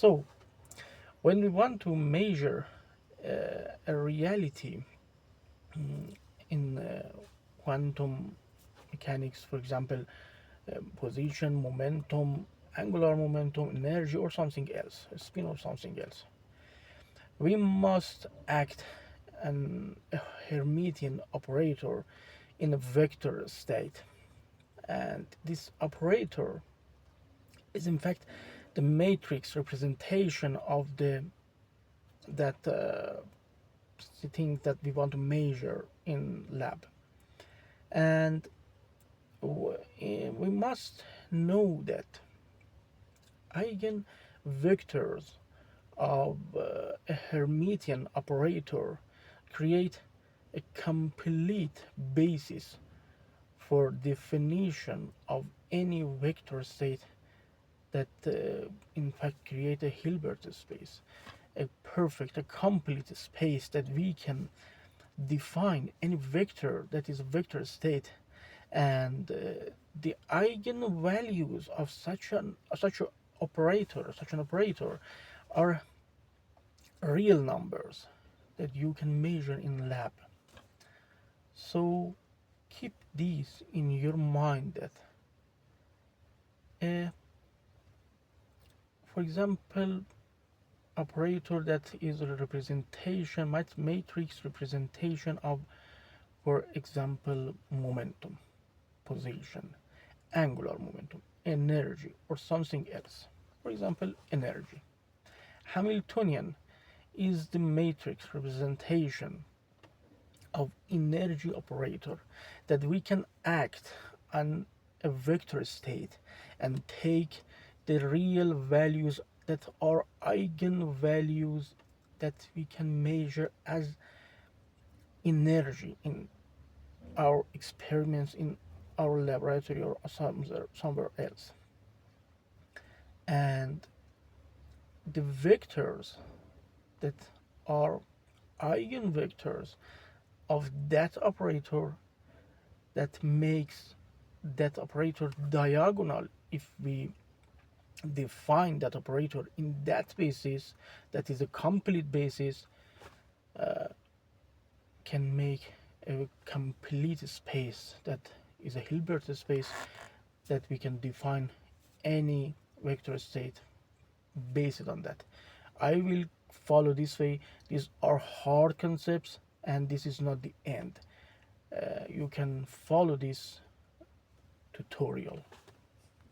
So when we want to measure a reality in quantum mechanics, for example, position, momentum, angular momentum, energy, or something else, spin or something else, we must act a hermitian operator in a vector state. And this operator is in fact the matrix representation of the that thing that we want to measure in lab. And we must know that eigenvectors of a hermitian operator create a complete basis for definition of any vector state that in fact create a Hilbert space, a perfect, a complete space that we can define any vector that is a vector state. And the eigenvalues of such an operator are real numbers that you can measure in lab. So keep these in your mind that uh, for example, operator that is a representation, matrix representation of, for example, momentum, position, angular momentum, energy, or something else. For example, energy. Hamiltonian is the matrix representation of energy operator that we can act on a vector state and take the real values that are eigenvalues that we can measure as energy in our experiments in our laboratory or somewhere else. And the vectors that are eigenvectors of that operator that makes that operator diagonal if we define that operator in that basis, that is a complete basis, can make a complete space that is a Hilbert space that we can define any vector state based on that. I will follow this way. These are hard concepts and this is not the end. You can follow this tutorial.